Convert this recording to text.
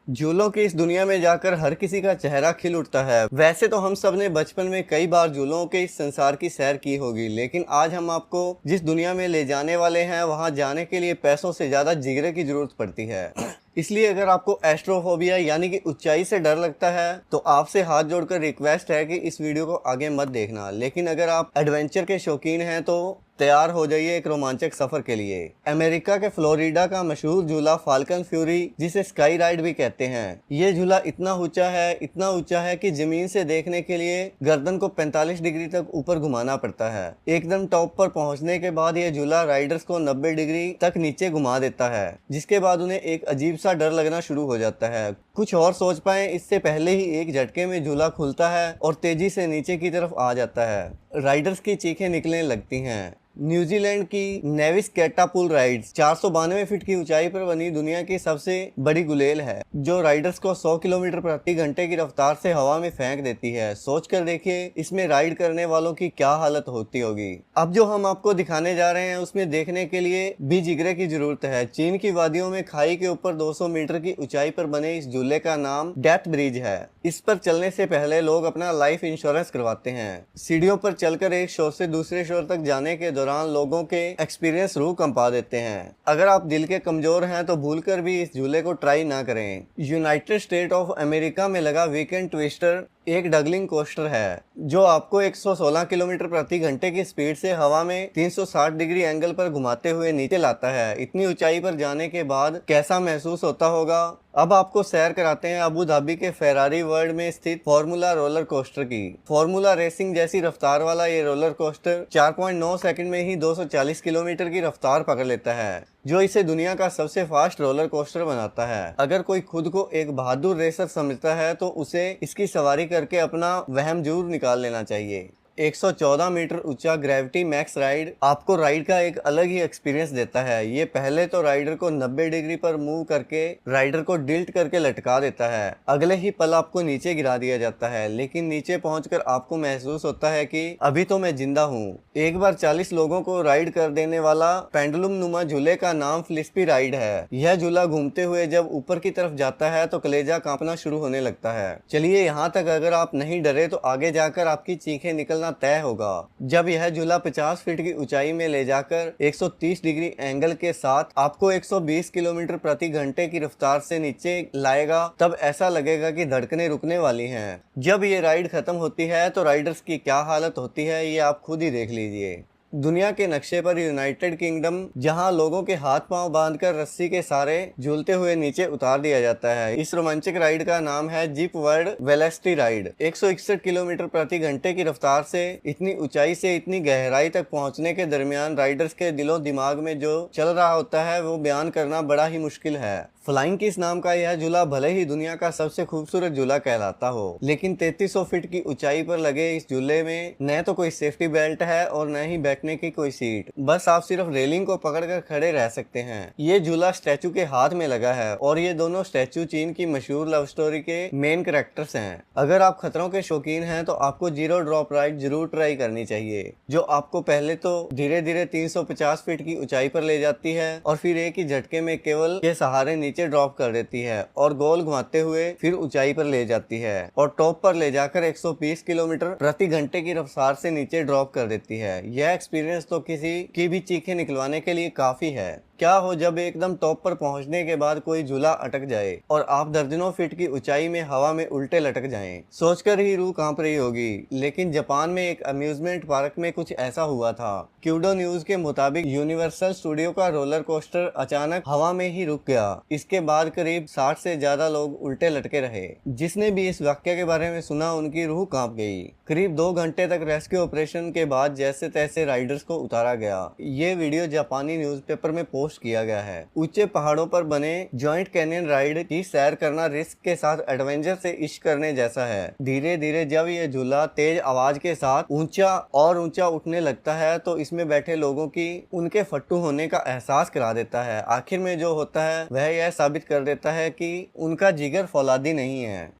झूलों की इस दुनिया में जाकर हर किसी का चेहरा खिल उठता है। वैसे तो हम सब ने बचपन में कई बार झूलों के इस संसार की सैर की होगी, लेकिन आज हम आपको जिस दुनिया में ले जाने वाले हैं वहां जाने के लिए पैसों से ज्यादा जिगरे की जरूरत पड़ती है। इसलिए अगर आपको एस्ट्रोफोबिया यानी कि ऊंचाई से डर लगता है तो आपसे हाथ जोड़कर रिक्वेस्ट है कि इस वीडियो को आगे मत देखना। लेकिन अगर आप एडवेंचर के शौकीन हैं तो तैयार हो जाइए एक रोमांचक सफर के लिए। अमेरिका के फ्लोरिडा का मशहूर झूला फाल्कन फ्यूरी, जिसे स्काई राइड भी कहते हैं, ये झूला इतना ऊंचा है कि जमीन से देखने के लिए गर्दन को 45 डिग्री तक ऊपर घुमाना पड़ता है। एकदम टॉप पर पहुंचने के बाद यह झूला राइडर्स को 90 डिग्री तक नीचे घुमा देता है, जिसके बाद उन्हें एक अजीब सा डर लगना शुरू हो जाता है। कुछ और सोच पाए, इससे पहले ही एक झटके में झूला खुलता है और तेजी से नीचे की तरफ आ जाता है। राइडर्स की चीखें निकलने लगती हैं। न्यूजीलैंड की नेविस कैटापुल राइड्स 492 फीट की ऊंचाई पर बनी दुनिया की सबसे बड़ी गुलेल है, जो राइडर्स को 100 किलोमीटर प्रति घंटे की रफ्तार से हवा में फेंक देती है। सोच कर देखिए इसमें राइड करने वालों की क्या हालत होती होगी। अब जो हम आपको दिखाने जा रहे हैं उसमें देखने के लिए भी जिगरे की जरूरत है। चीन की वादियों में खाई के ऊपर 200 मीटर की ऊंचाई पर बने इस झूले का नाम डेथ ब्रिज है। इस पर चलने से पहले लोग अपना लाइफ इंश्योरेंस करवाते हैं। सीढ़ियों पर चलकर एक शोर से दूसरे शोर तक जाने के दौरान लोगों के एक्सपीरियंस रूह कंपा देते हैं। अगर आप दिल के कमजोर हैं तो भूलकर भी इस झूले को ट्राई ना करें। यूनाइटेड स्टेट ऑफ अमेरिका में लगा वीकेंड ट्विस्टर एक डगलिंग कोस्टर है, जो आपको 116 किलोमीटर प्रति घंटे की स्पीड से हवा में 360 डिग्री एंगल पर घुमाते हुए नीचे लाता है। इतनी ऊंचाई पर जाने के बाद कैसा महसूस होता होगा। अब आपको सैर कराते हैं अबू धाबी के फेरारी वर्ल्ड में स्थित फॉर्मूला रोलर कोस्टर की। फॉर्मूला रेसिंग जैसी रफ्तार वाला ये रोलर कोस्टर 4.9 सेकंड में ही 240 किलोमीटर की रफ्तार पकड़ लेता है, जो इसे दुनिया का सबसे फास्ट रोलर कोस्टर बनाता है। अगर कोई खुद को एक बहादुर रेसर समझता है तो उसे इसकी सवारी करके अपना वहम जरूर निकाल लेना चाहिए। 114 मीटर ऊंचा ग्रेविटी मैक्स राइड आपको राइड का एक अलग ही एक्सपीरियंस देता है। ये पहले तो राइडर को 90 डिग्री पर मूव करके राइडर को डिल्ट करके लटका देता है। अगले ही पल आपको नीचे गिरा दिया जाता है, लेकिन नीचे पहुंचकर आपको महसूस होता है कि अभी तो मैं जिंदा हूँ। एक बार 40 लोगों को राइड कर देने वाला पेंडुलम नुमा झूले का नाम फ्लिस्पी राइड है। यह झूला घूमते हुए जब ऊपर की तरफ जाता है तो कलेजा कांपना शुरू होने लगता है। चलिए यहाँ तक अगर आप नहीं डरे तो आगे जाकर आपकी चीखें निकलना तय होगा, जब यह झूला 50 फीट की ऊंचाई में ले जाकर 130 डिग्री एंगल के साथ आपको 120 किलोमीटर प्रति घंटे की रफ्तार से नीचे लाएगा। तब ऐसा लगेगा कि धड़कनें रुकने वाली हैं। जब ये राइड खत्म होती है तो राइडर्स की क्या हालत होती है ये आप खुद ही देख लीजिए। दुनिया के नक्शे पर यूनाइटेड किंगडम, जहां लोगों के हाथ पांव बांधकर रस्सी के सहारे झूलते हुए नीचे उतार दिया जाता है। इस रोमांचक राइड का नाम है jeep world velocity ride. 161 kilometre प्रति घंटे की रफ्तार से इतनी ऊंचाई से इतनी गहराई तक पहुंचने के दरमियान राइडर्स के दिलो दिमाग में जो चल रहा होता है वो बयान करना बड़ा ही मुश्किल है। फ्लाइंग किस नाम का यह झूला भले ही दुनिया का सबसे खूबसूरत झूला कहलाता हो, लेकिन 3300 फीट की ऊंचाई पर लगे इस झूले में न तो कोई सेफ्टी बेल्ट है और न ही बैठने की कोई सीट। बस आप सिर्फ रेलिंग को पकड़कर खड़े रह सकते हैं। ये झूला स्टैचू के हाथ में लगा है और ये दोनों स्टैचू चीन की मशहूर लव स्टोरी के मेन कैरेक्टर्स हैं। अगर आप खतरों के शौकीन हैं तो आपको जीरो ड्रॉप राइड जरूर ट्राई करनी चाहिए, जो आपको पहले तो धीरे धीरे 350 फीट की ऊंचाई पर ले जाती है और फिर एक ही झटके में केवल के सहारे नीचे ड्रॉप कर देती है और गोल घुमाते हुए फिर ऊंचाई पर ले जाती है और टॉप पर ले जाकर 120 किलोमीटर प्रति घंटे की रफ्तार से नीचे ड्रॉप कर देती है। यह एक्सपीरियंस तो किसी की भी चीखें निकलवाने के लिए काफी है। क्या हो जब एकदम टॉप पर पहुंचने के बाद कोई झूला अटक जाए और आप दर्जनों फीट की ऊंचाई में हवा में उल्टे लटक जाएं। सोचकर ही रूह कांप रही होगी। लेकिन जापान में एक अम्यूजमेंट पार्क में कुछ ऐसा हुआ था। क्यूडो न्यूज के मुताबिक यूनिवर्सल स्टूडियो का रोलर कोस्टर अचानक हवा में ही रुक गया। इसके बाद करीब 60 से ज्यादा लोग उल्टे लटके रहे। जिसने भी इस वाक्य के बारे में सुना उनकी रूह कांप गई। करीब 2 घंटे तक रेस्क्यू ऑपरेशन के बाद जैसे तैसे राइडर्स को उतारा गया। ये वीडियो जापानी न्यूज़पेपर में पोस्ट किया गया है। ऊंचे पहाड़ों पर बने जॉइंट कैनियन राइड की सैर करना रिस्क के साथ एडवेंचर से इश्क करने जैसा है। धीरे धीरे जब ये झूला तेज आवाज के साथ ऊंचा और ऊंचा उठने लगता है तो इसमें बैठे लोगों की उनके फट्टू होने का एहसास करा देता है। आखिर में जो होता है वह यह साबित कर देता है कि उनका जिगर फौलादी नहीं है।